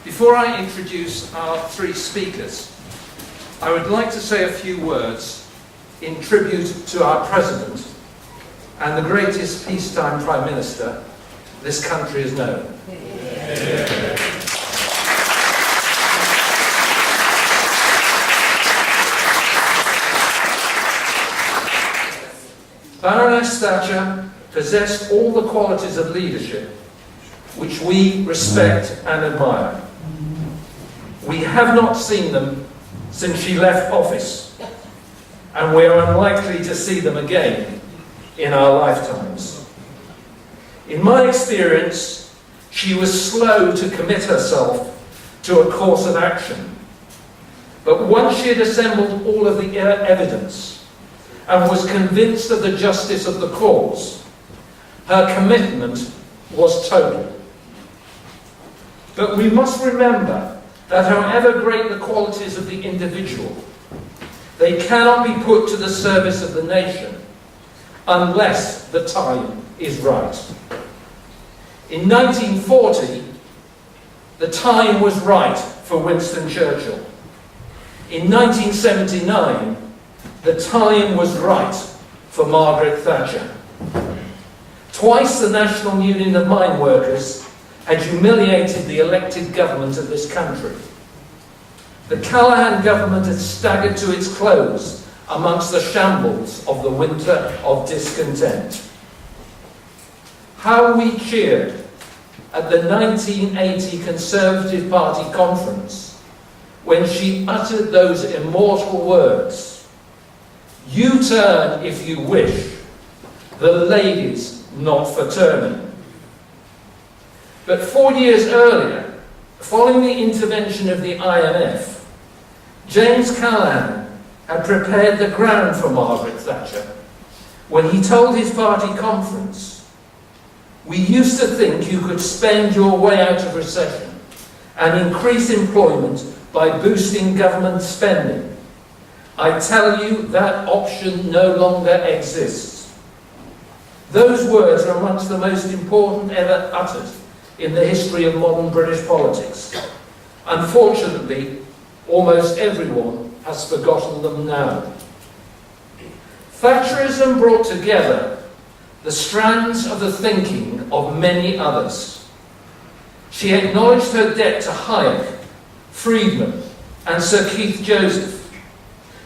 Before I introduce our three speakers, I would like to say a few words in tribute to our President and the greatest peacetime Prime Minister this country has known. Baroness Thatcher possessed all the qualities of leadership which we respect and admire. We have not seen them since she left office, and we are unlikely to see them again in our lifetimes. In my experience, she was slow to commit herself to a course of action. But once she had assembled all of the evidence and was convinced of the justice of the cause, her commitment was total. But we must remember that however great the qualities of the individual, they cannot be put to the service of the nation unless the time is right. In 1940, the time was right for Winston Churchill. In 1979, the time was right for Margaret Thatcher. Twice the National Union of Mine Workers had humiliated the elected government of this country. The Callaghan government had staggered to its close amongst the shambles of the winter of discontent. How we cheered at the 1980 Conservative Party conference when she uttered those immortal words, "You turn if you wish, the ladies not for turning." But 4 years earlier, following the intervention of the IMF, James Callaghan had prepared the ground for Margaret Thatcher when he told his party conference, "We used to think you could spend your way out of recession and increase employment by boosting government spending. I tell you that option no longer exists." Those words are amongst the most important ever uttered in the history of modern British politics. Unfortunately, almost everyone has forgotten them now. Thatcherism brought together the strands of the thinking of many others. She acknowledged her debt to Hayek, Friedman, and Sir Keith Joseph,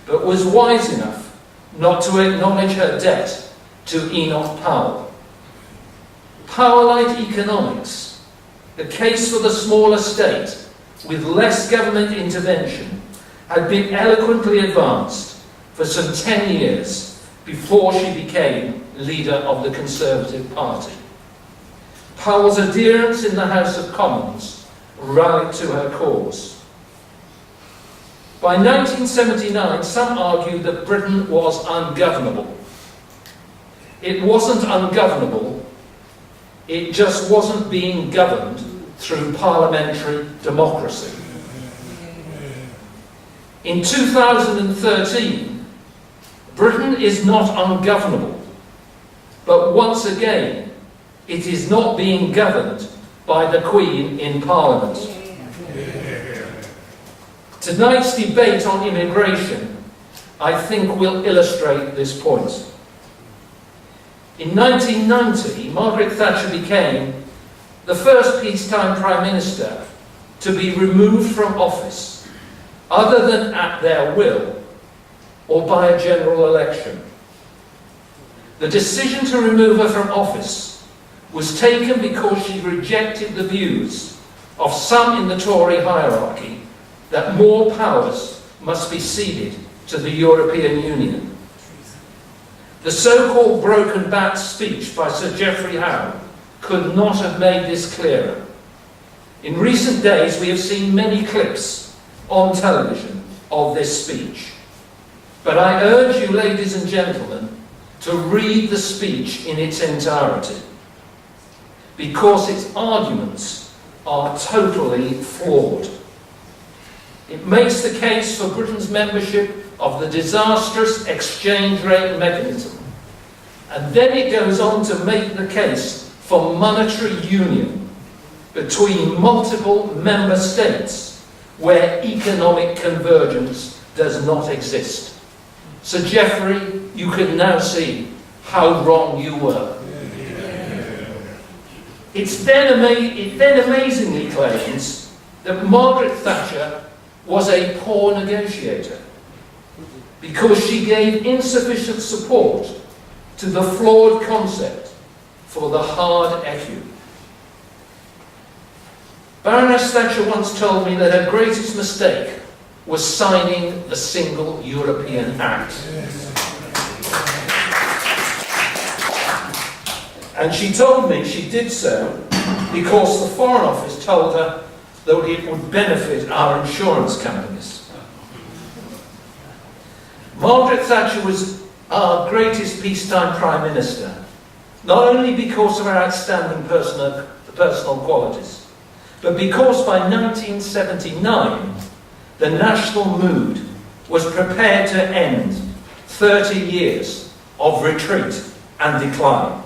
but was wise enough not to acknowledge her debt to Enoch Powell. Power-light economics, the case for the smaller state with less government intervention, had been eloquently advanced for some 10 years before she became leader of the Conservative Party. Powell's adherents in the House of Commons rallied to her cause. By 1979, some argued that Britain was ungovernable. It wasn't ungovernable, it just wasn't being governed through parliamentary democracy. In 2013, Britain is not ungovernable, but once again, it is not being governed by the Queen in Parliament. Tonight's debate on immigration, I think, will illustrate this point. In 1990, Margaret Thatcher became the first peacetime Prime Minister to be removed from office, other than at their will or by a general election. The decision to remove her from office was taken because she rejected the views of some in the Tory hierarchy that more powers must be ceded to the European Union. The so-called broken bat speech by Sir Geoffrey Howe could not have made this clearer. In recent days, we have seen many clips on television of this speech. But I urge you, ladies and gentlemen, to read the speech in its entirety, because its arguments are totally flawed. It makes the case for Britain's membership of the disastrous exchange rate mechanism, and then it goes on to make the case for monetary union between multiple member states where economic convergence does not exist. Sir Geoffrey, you can now see how wrong you were. It then amazingly claims that Margaret Thatcher was a poor negotiator because she gave insufficient support to the flawed concept for the hard ECU. Baroness Thatcher once told me that her greatest mistake was signing the Single European Act. And she told me she did so because the Foreign Office told her that it would benefit our insurance companies. Margaret Thatcher was our greatest peacetime Prime Minister, not only because of her outstanding personal qualities, but because by 1979 the national mood was prepared to end 30 years of retreat and decline.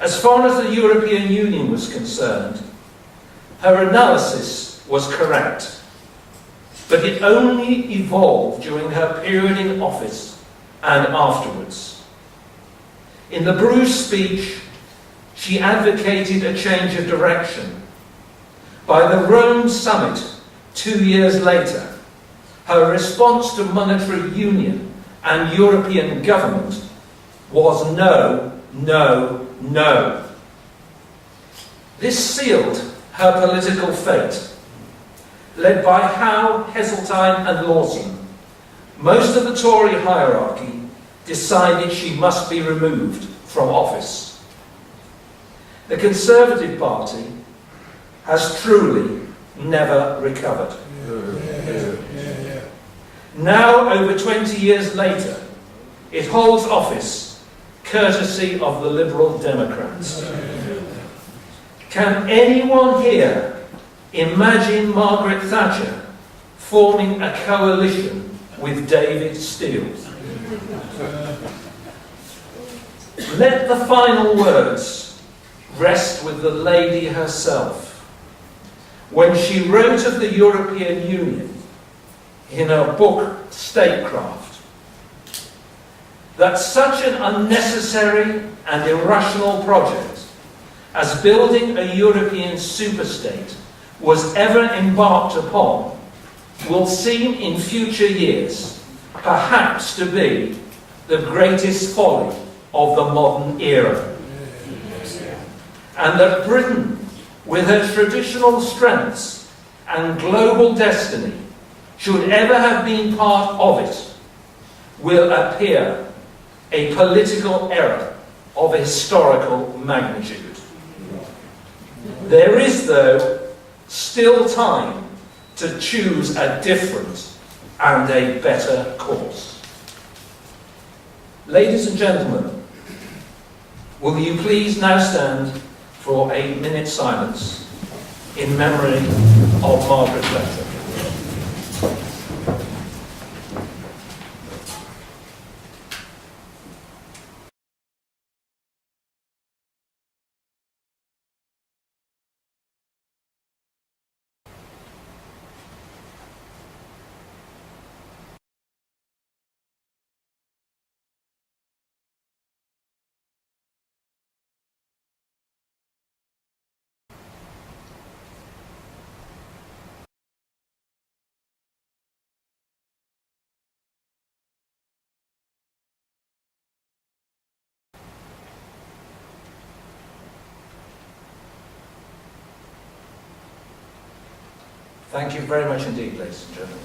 As far as the European Union was concerned, her analysis was correct, but it only evolved during her period in office and afterwards. In the Bruges speech, she advocated a change of direction. By the Rome summit 2 years later, her response to monetary union and European government was no, no, no. This sealed her political fate. Led by Howe, Heseltine and Lawson, most of the Tory hierarchy decided she must be removed from office. The Conservative Party has truly never recovered. Now, over 20 years later, it holds office courtesy of the Liberal Democrats. Can anyone here imagine Margaret Thatcher forming a coalition with David Steele? Let the final words rest with the lady herself. When she wrote of the European Union in her book Statecraft, that such an unnecessary and irrational project as building a European superstate was ever embarked upon will seem in future years perhaps to be the greatest folly of the modern era. And that Britain, with her traditional strengths and global destiny, should ever have been part of it, will appear a political error of historical magnitude. There is, though, still time to choose a different and a better course. Ladies and gentlemen, will you please now stand for a minute's silence in memory of Margaret Thatcher. Thank you very much indeed, ladies and gentlemen.